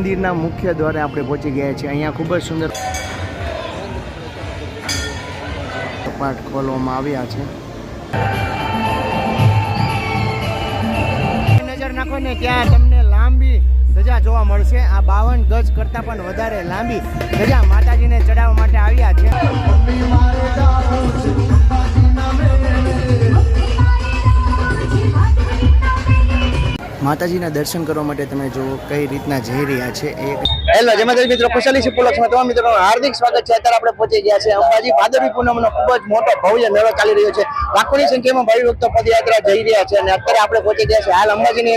મંદિરના મુખ્ય દ્વારે આપણે પહોંચી ગયા છીએ। અહીંયા ખૂબ જ સુંદર કપાટ ખોલવામાં આવ્યા છે। નજર નાખો ને ત્યાં તમને લાંબી ધજા જોવા મળશે। આ 52 ગજ કરતાં પણ વધારે લાંબી ધજા માતાજીને ચડાવવા માટે આવ્યા છે। માતાજીના દર્શન કરવા માટે તમે જો કઈ રીતના જઈ રહ્યા છે। હેલો જય માતાજી મિત્રો, કુશલી સિપોલક્ષમાં તમામ મિત્રોનું હાર્દિક સ્વાગત છે। અત્યારે આપણે પહોંચી ગયા છે અંબાજી। ભાદરવી પૂનમનો ખૂબ જ મોટો ભવ્ય મેળો ચાલી રહ્યો છે। લાખોની સંખ્યામાં ભાવિ ભક્તો પદયાત્રા જઈ રહ્યા છે અને અત્યારે આપણે પહોંચી ગયા છે હાલ અંબાજીની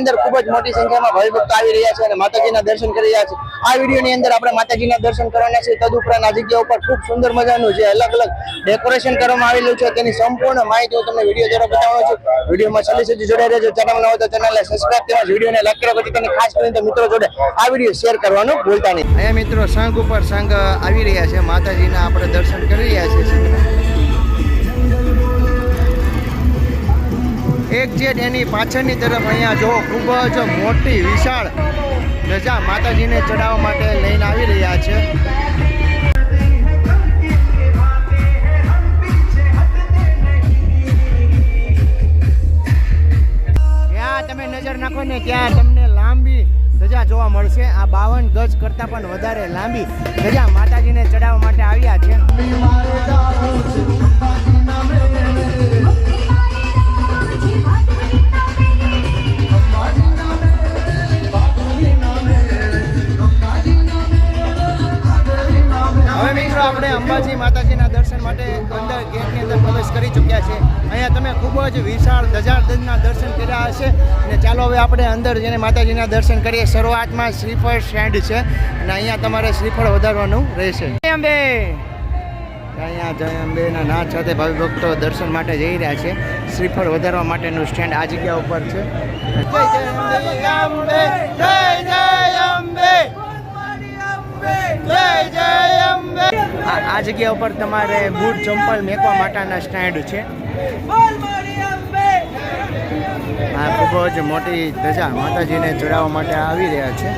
અંદર ખૂબ જ મોટી સંખ્યામાં ભાવિ ભક્તો આવી રહ્યા છે અને માતાજીના દર્શન કરી રહ્યા છે। આ વિડીયોની અંદર આપણે માતાજીના દર્શન કરવાના છે। તદુપરાંત આ જગ્યા ઉપર ખૂબ સુંદર મજાનું જે અલગ અલગ ડેકોરેશન કરવામાં આવેલું છે તેની સંપૂર્ણ માહિતી હું તમને વિડીયો દ્વારા બતાવવાનો છું। વિડીયોમાં છેલ્લે સુધી જોડાઈ રહેજો। ચેનલ નવો તો ચેનલને સબસ્ક્રાઇબ તેમજ વિડીયોને લાઈક કરો, પછી તેને ખાસ કરીને મિત્રો જોડે આ વિડીયો શેર કરવાનું ભૂલતા નહીં। અહીંયા મિત્રો સંઘ ઉપર સંઘ આવી રહ્યા છે, માતાજીના આપણે દર્શન કરી રહ્યા છીએ। એક જેટ એની પાછળની તરફ અહીંયા જો ખૂબ જ મોટી વિશાળ ધજા માતાજીને ચડાવવા માટે લઈને આવી રહ્યા છે। તમે નજર નાખો ને ત્યાં તમને લાંબી ધજા જોવા મળશે। આ 52 ગજ કરતાં પણ વધારે લાંબી ધજા માતાજીને ચડાવવા માટે આવ્યા છે। હવે મિત્રો આપણે અંબાજી માતાજીના દર્શન માટે અંદર ગેટની અંદર પ્રવેશ કરી ચૂક્યા છે। અહીંયા તમે ખૂબ જ વિશાળ ધજાના દર્શન કર્યા હશે અને ચાલો હવે આપણે અંદર જઈને માતાજીના દર્શન કરીએ। શરૂઆતમાં શ્રીફળ સ્ટેન્ડ છે અને અહીંયા તમારે શ્રીફળ વધારવાનું રહેશે। જય અંબે, અહીંયા જય અંબેના નાદ સાથે ભાવિ ભક્તો દર્શન માટે જઈ રહ્યા છે। શ્રીફળ વધારવા માટેનું સ્ટેન્ડ આ જગ્યા ઉપર છે। જય જય અંબે, જય જય અંબે, જય જય અંબે। આ જગ્યા ઉપર તમારે બૂટ ચંપલ મેકવા માટેના સ્ટેન્ડ છે। આ ખૂબ જ મોટી ધજા માતાજીને ચડાવવા માટે આવી રહ્યા છે।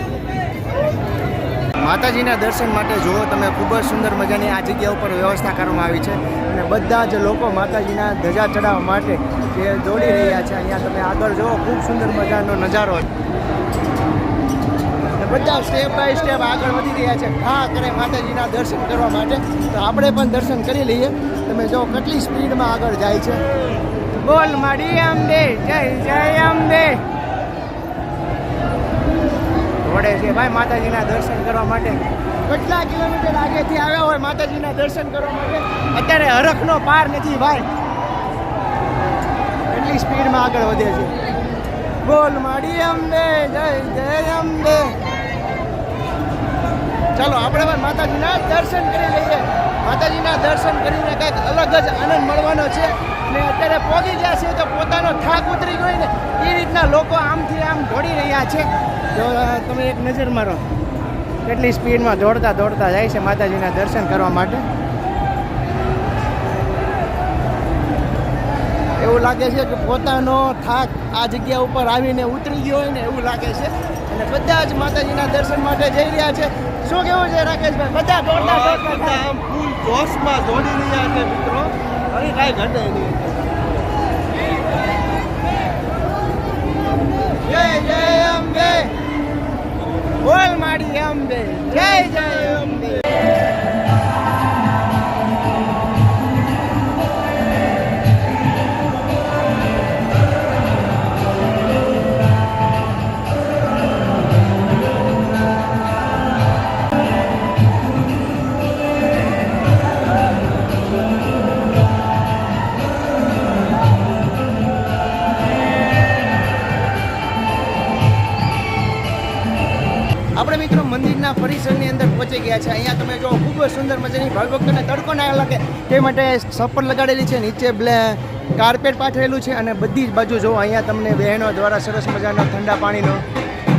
માતાજીના દર્શન માટે જુઓ તમે ખૂબ જ સુંદર મજાની આ જગ્યા ઉપર વ્યવસ્થા કરવામાં આવી છે અને બધા જ લોકો માતાજીના ધજા ચડાવવા માટે જે દોડી રહ્યા છે। અહીંયા તમે આગળ જુઓ ખૂબ સુંદર મજાનો નજારો બધા સ્ટેપ બાય સ્ટેપ આગળ વધી રહ્યા છે હા કરે માતાજીના દર્શન કરવા માટે। તો આપણે પણ દર્શન કરી લઈએ। તમે જો કેટલી સ્પીડમાં આગળ જાય છે। બોલ માડી અંબે, જય જય અંબે વડે છે ભાઈ માતાજીના દર્શન કરવા માટે। કેટલા કિલોમીટર આગળથી આવ્યા હોય માતાજીના દર્શન કરવા માટે, અત્યારે હરખનો પાર નથી ભાઈ, એટલી સ્પીડમાં આગળ વધે છે। બોલ માડી અંબે, જય જય અંબે। ચાલો આપણે પણ માતાજીના દર્શન કરી લઈએ। માતાજીના દર્શન કરીને કંઈક અલગ જ આનંદ મળવાનો છે અને અત્યારે પહોંચી ગયા છે તો પોતાનો થાક ઉતરી ગયો ને એ રીતના લોકો આમથી આમ દોડી રહ્યા છે। જો તમે એક નજર મારો કેટલી સ્પીડમાં દોડતા દોડતા જાય છે માતાજીના દર્શન કરવા માટે। એવું લાગે છે કે પોતાનો થાક આ જગ્યા ઉપર આવીને ઉતરી ગયો હોય ને એવું લાગે છે અને બધા જ માતાજીના દર્શન માટે જઈ રહ્યા છે। શું કેવું છે રાકેશભાઈ? બધા દોડતા દોડતા આમ ફૂલ જોશમાં દોડી રહ્યા છે મિત્રો, હવે કાંઈ ઘટે નહીં। જય જય અંબે, બોલ માડી અંબે, જય જય અંબે। આપણે મિત્રો મંદિરના પરિસરની અંદર પહોંચી ગયા છે। અહીંયા તમે જો ખૂબ જ સુંદર મજાની ભાવિ ભક્તોને તડકો ના લાગે તે માટે છપ્પર લગાડેલી છે, નીચે કાર્પેટ પાથરેલું છે અને બધી જ બાજુ જો અહીંયા તમને બહેનો દ્વારા સરસ મજાનો ઠંડા પાણીનો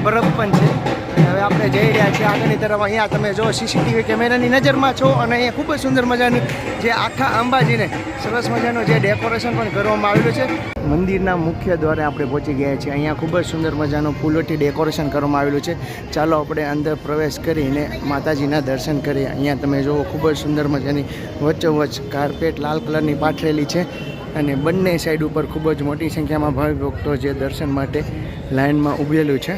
બરફ પણ છે. અને હવે આપણે જઈ રહ્યા છીએ આગળની તરફ. અહીંયા તમે જો સીસીટીવી કેમેરાની નજરમાં છો અને અહીંયા ખૂબ જ સુંદર મજાનું જે આખા અંબાજીને સરસ મજાનું જે ડેકોરેશન પણ કરવામાં આવેલું છે. મંદિરના મુખ્ય દ્વારે આપણે પહોંચી ગયા છીએ. અહીંયા ખૂબ જ સુંદર મજાનું ફૂલોથી ડેકોરેશન કરવામાં આવેલું છે. ચાલો આપણે અંદર પ્રવેશ કરીને માતાજીના દર્શન કરીએ. અહીંયા તમે જુઓ ખૂબ જ સુંદર મજાની વચ્ચોવચ્ચ કાર્પેટ લાલ કલરની પાથરેલી છે અને બંને સાઈડ ઉપર ખૂબ જ મોટી સંખ્યામાં ભાવિ ભક્તો જે દર્શન માટે લાઇનમાં ઊભેલું છે.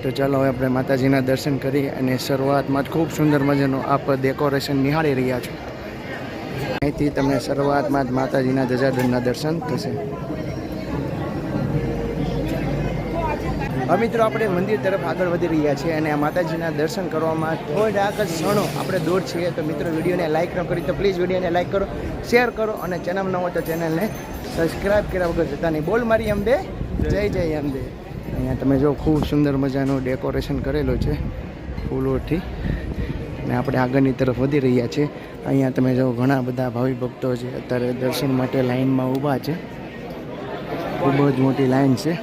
તો ચાલો હવે આપણે માતાજીના દર્શન કરીએ અને શરૂઆતમાં જ ખૂબ સુંદર મજાનું આપ ડેકોરેશન નિહાળી રહ્યા છો. અહીંથી તમને શરૂઆતમાં જ માતાજીના ધજાગઢના દર્શન થશે. હવે મિત્રો આપણે મંદિર તરફ આગળ વધી રહ્યા છીએ અને આ માતાજીના દર્શન કરવામાં થોડાક જ ક્ષણો આપણે દૂર છીએ. તો મિત્રો વિડીયોને લાઇક ન કરી તો પ્લીઝ વિડીયોને લાઇક કરો, શેર કરો અને ચેનલ ન હોય તો ચેનલને સબસ્ક્રાઈબ કર્યા વગર જતા નહીં. બોલ મારી અંબે, જય જય અંબે. અહીંયા તમે જો ખૂબ સુંદર મજાનું ડેકોરેશન કરેલું છે ફૂલોથી અને આપણે આગળની તરફ વધી રહ્યા છીએ. અહીંયા તમે જો ઘણા બધા ભાવિ ભક્તો છે અત્યારે દર્શન માટે લાઇનમાં ઊભા છે. ખૂબ જ મોટી લાઇન છે.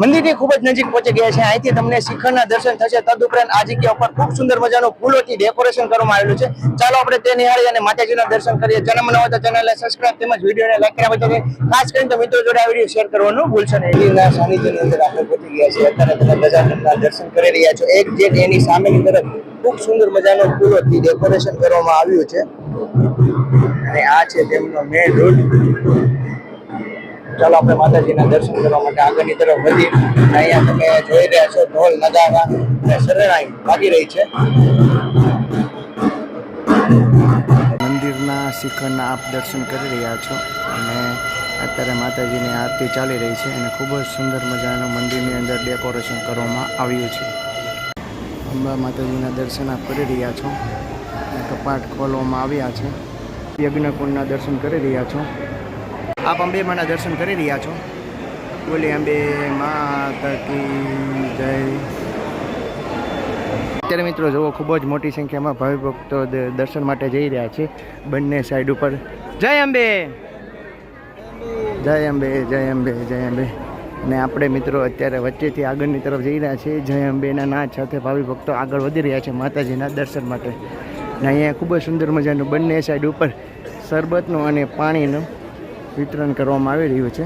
મંદિરની ખૂબ જ નજીક પહોંચી ગયા છે. અહીંથી તમને શિખરના દર્શન થશે. તદુપરાંત આ જગ્યા ઉપર ખૂબ સુંદર મજાનું ફૂલોથી ડેકોરેશન કરવામાં આવેલું છે. ચાલો આપણે તે નિહાળી અને માતાજીના દર્શન કરીએ. ચેનલ ન હોય તો ચેનલને સબસ્ક્રાઇબ તેમજ વિડીયોને લાઈક કર્યા પછી ખાસ કરીને તો મિત્રો જોડે આ વિડીયો શેર કરવાનું ભૂલશો નહીં. મંદિરના સાનિધ્યની અંદર આપણે પહોંચી ગયા છીએ. અત્યારે તમે ગજાનંદના દર્શન કરી રહ્યા છો. એક જેટ એની સામેની તરફ ખૂબ સુંદર મજાનું ફૂલોથી ડેકોરેશન કરવામાં આવ્યું છે અને આ છે તેમનો મેઇન રોડ. ચાલો આપણે માતાજીના દર્શન કરવા માટે આગળની તરફ વધી. અહીંયા તમે જોઈ રહ્યા છો ઢોલ નગારા અને શરણાઈ વાગી રહી છે. મંદિરના શિખરના આપ દર્શન કરી રહ્યા છો અને અત્યારે માતાજીની આરતી ચાલી રહી છે અને ખૂબ જ સુંદર મજાનું મંદિરની અંદર ડેકોરેશન કરવામાં આવ્યું છે. અંબા માતાજીના દર્શન આપ કરી રહ્યા છો. કપાટ ખોલવામાં આવ્યા છે. યજ્ઞકુંડના દર્શન કરી રહ્યા છો. આપ અંબે માના દર્શન કરી રહ્યા છો. બોલી અંબે માતા કી જય. અત્યારે મિત્રો જુઓ ખૂબ જ મોટી સંખ્યામાં ભાવિ ભક્તો દર્શન માટે જઈ રહ્યા છે બંને સાઈડ ઉપર. જય અંબે, જય અંબે, જય અંબે, જય અંબે. અને આપણે મિત્રો અત્યારે વચ્ચેથી આગળની તરફ જઈ રહ્યા છીએ. જય અંબેના નાદ સાથે ભાવિ ભક્તો આગળ વધી રહ્યા છે માતાજીના દર્શન માટે. અને અહીંયા ખૂબ જ સુંદર મજાનું બંને સાઈડ ઉપર શરબતનું અને પાણીનું વિતરણ કરવામાં આવી રહ્યું છે.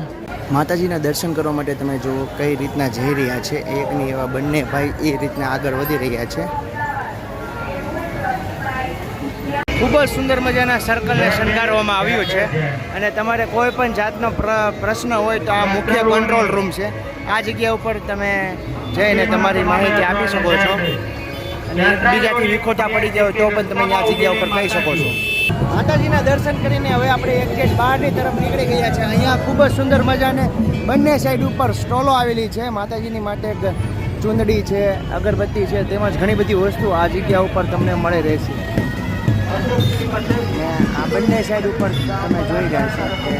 માતાજીના દર્શન કરવા માટે તમે જુઓ કઈ રીતના જઈ રહ્યા છે. એકની એવા બંને ભાઈ એ રીતના આગળ વધી રહ્યા છે. ખૂબ જ સુંદર મજાના સર્કલને શણગારવામાં આવ્યું છે અને તમારે કોઈ પણ જાતનો પ્રશ્ન હોય તો આ મુખ્ય કંટ્રોલ રૂમ છે. આ જગ્યા ઉપર તમે જઈને તમારી માહિતી આપી શકો છો અને બીજાથી વિખોટા પડી જાય તો પણ તમે આ જગ્યા ઉપર કહી શકો છો. માતાજીના દર્શન કરીને હવે આપણે એક્ઝેક્ટ બહારની તરફ નીકળી ગયા છે. અહીંયા ખૂબ જ સુંદર મજાને બંને સાઈડ ઉપર સ્ટોલો આવેલી છે. માતાજીની માટે ચૂંદડી છે, અગરબત્તી છે તેમજ ઘણી બધી વસ્તુ આ જગ્યા ઉપર તમને મળી રહેશે. આ બંને સાઈડ ઉપર તમે જોઈ રહ્યા છો કે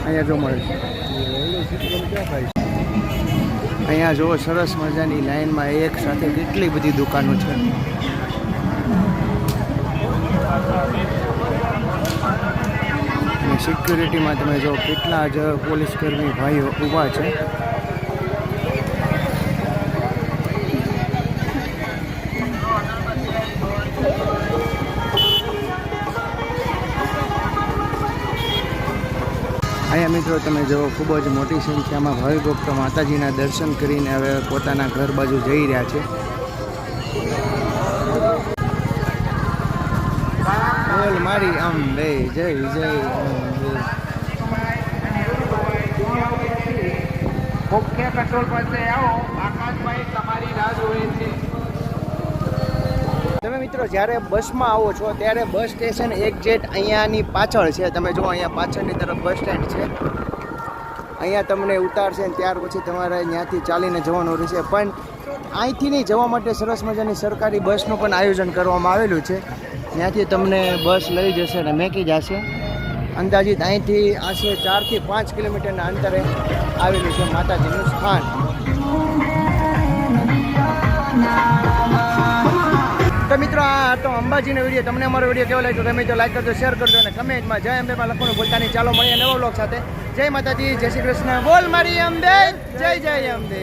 અહીંયા જો મળે છે. અહીંયા જુઓ સરસ મજાની લાઈનમાં એક સાથે કેટલી બધી દુકાનો છે. અને સિક્યુરિટીમાં તમે જો કેટલા જ પોલીસ કર્મી ભાઈઓ ઊભા છે. અહીંયા મિત્રો તમે જુઓ ખૂબ જ મોટી સંખ્યામાં ભાવિ ભક્તો માતાજીના દર્શન કરીને હવે પોતાના ઘર બાજુ જઈ રહ્યા છે. બોલ મારી અંબે, જય જય અંબે. મુખ્ય કંટ્રોલ પાસે આવો. આકાશભાઈ તમારી રાહ જોવે છે. તમે મિત્રો જ્યારે બસમાં આવો છો ત્યારે બસ સ્ટેશન એક્ઝેક્ટ અહીંયાની પાછળ છે. તમે જુઓ અહીંયા પાછળની તરફ બસ સ્ટેન્ડ છે. અહીંયા તમને ઉતારશે ને ત્યાર પછી તમારે ત્યાંથી ચાલીને જવાનું રહેશે. પણ અહીંથી નહીં જવા માટે સરસ મજાની સરકારી બસનું પણ આયોજન કરવામાં આવેલું છે. ત્યાંથી તમને બસ લઈ જશે અને મેકી જશે. અંદાજિત અહીંથી આશરે 4 થી 5 કિલોમીટરના અંતરે આવેલું છે માતાજીનું સ્થાન. મિત્રો આ તો અંબાજીનો વિડીયો. તમને અમારો વિડીયો કેવો લાગ્યો ગમે તો લાઈક કરજો, શેર કરજો અને કમેન્ટમાં જય અંબેમાં લખવાનું ભૂલતા નહીં. ચાલો મળીએ નવો વ્લોગ સાથે. જય માતાજી, જય શ્રી કૃષ્ણ. બોલ મારી અંબે, જય જય અંબે.